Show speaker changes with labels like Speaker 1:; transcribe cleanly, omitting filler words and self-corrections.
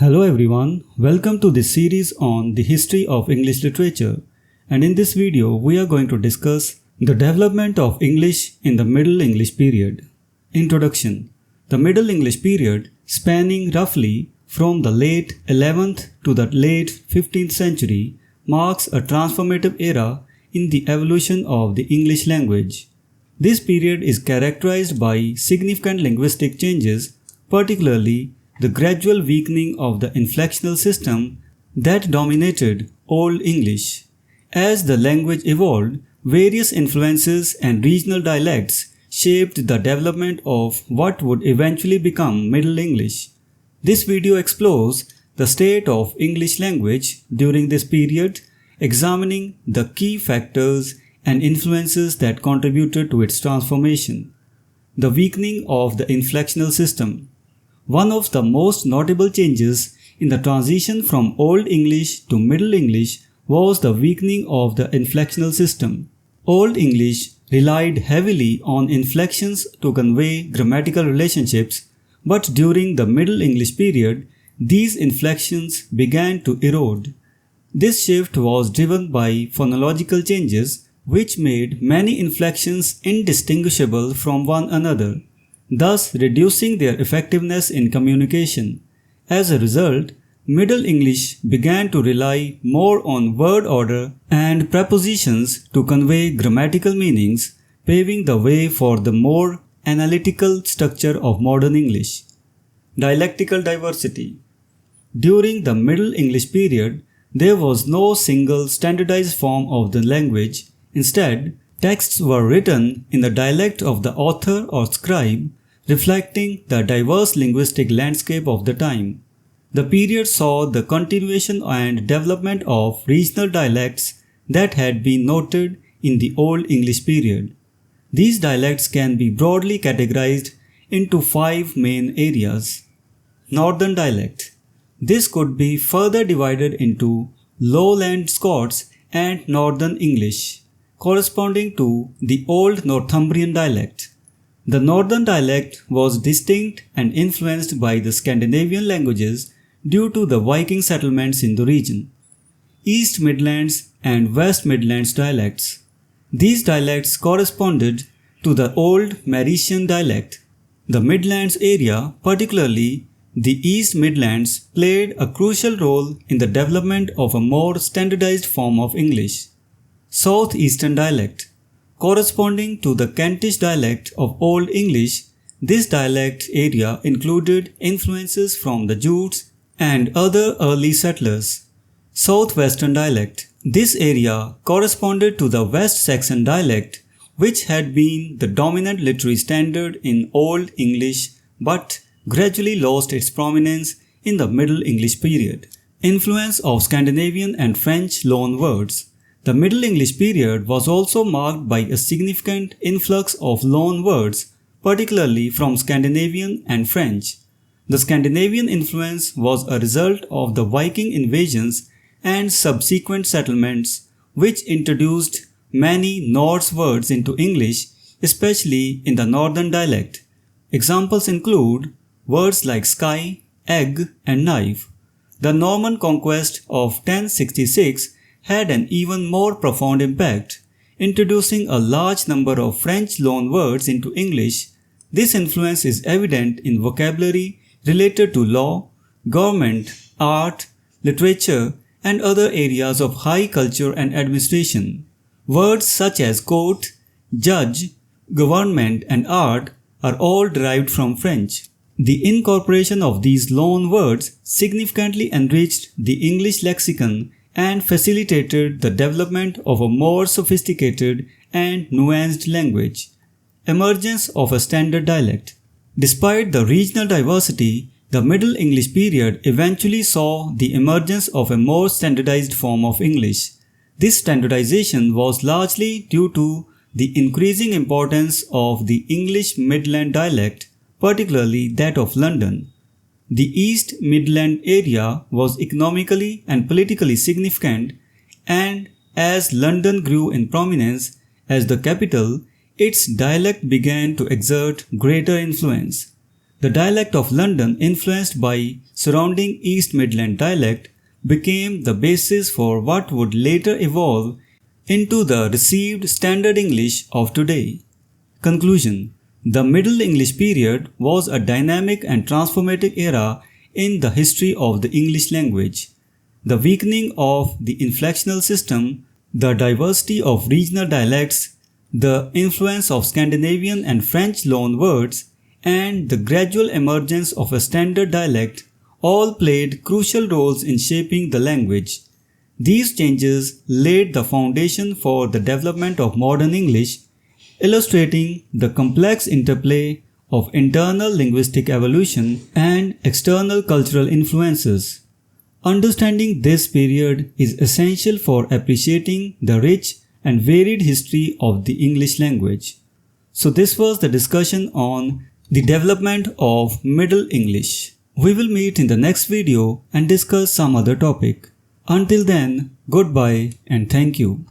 Speaker 1: Hello everyone, welcome to this series on the history of English literature, and in this video we are going to discuss the development of English in the Middle English period. Introduction. The Middle English period, spanning roughly from the late 11th to the late 15th century, marks a transformative era in the evolution of the English language. This period is characterized by significant linguistic changes, particularly the gradual weakening of the inflectional system that dominated Old English. As the language evolved, various influences and regional dialects shaped the development of what would eventually become Middle English. This video explores the state of English language during this period, examining the key factors and influences that contributed to its transformation. The weakening of the inflectional system. One of the most notable changes in the transition from Old English to Middle English was the weakening of the inflectional system. Old English relied heavily on inflections to convey grammatical relationships, but during the Middle English period, these inflections began to erode. This shift was driven by phonological changes which made many inflections indistinguishable from one another, thus reducing their effectiveness in communication. As a result, Middle English began to rely more on word order and prepositions to convey grammatical meanings, paving the way for the more analytical structure of modern English. Dialectical diversity. During the Middle English period, there was no single standardized form of the language. Instead, texts were written in the dialect of the author or scribe, reflecting the diverse linguistic landscape of the time. The period saw the continuation and development of regional dialects that had been noted in the Old English period. These dialects can be broadly categorized into 5 main areas. Northern dialect. This could be further divided into Lowland Scots and Northern English, corresponding to the Old Northumbrian dialect. The Northern dialect was distinct and influenced by the Scandinavian languages due to the Viking settlements in the region. East Midlands and West Midlands dialects. These dialects corresponded to the Old Mercian dialect. The Midlands area, particularly the East Midlands, played a crucial role in the development of a more standardized form of English. Southeastern dialect. Corresponding to the Kentish dialect of Old English, this dialect area included influences from the Jutes and other early settlers. Southwestern dialect. This area corresponded to the West Saxon dialect, which had been the dominant literary standard in Old English but gradually lost its prominence in the Middle English period. Influence of Scandinavian and French loanwords. The Middle English period was also marked by a significant influx of loanwords, particularly from Scandinavian and French. The Scandinavian influence was a result of the Viking invasions and subsequent settlements, which introduced many Norse words into English, especially in the northern dialect. Examples include words like sky, egg, and knife. The Norman conquest of 1066 had an even more profound impact, introducing a large number of French loanwords into English. This influence is evident in vocabulary related to law, government, art, literature, and other areas of high culture and administration. Words such as court, judge, government, and art are all derived from French. The incorporation of these loanwords significantly enriched the English lexicon and facilitated the development of a more sophisticated and nuanced language. Emergence of a standard dialect. Despite the regional diversity, the Middle English period eventually saw the emergence of a more standardized form of English. This standardization was largely due to the increasing importance of the English Midland dialect, particularly that of London. The East Midland area was economically and politically significant, and as London grew in prominence as the capital, its dialect began to exert greater influence. The dialect of London, influenced by surrounding East Midland dialect, became the basis for what would later evolve into the received Standard English of today. Conclusion: the Middle English period was a dynamic and transformative era in the history of the English language. The weakening of the inflectional system, the diversity of regional dialects, the influence of Scandinavian and French loanwords, and the gradual emergence of a standard dialect all played crucial roles in shaping the language. These changes laid the foundation for the development of modern English, illustrating the complex interplay of internal linguistic evolution and external cultural influences. Understanding this period is essential for appreciating the rich and varied history of the English language. So this was the discussion on the development of Middle English. We will meet in the next video and discuss some other topic. Until then, goodbye and thank you.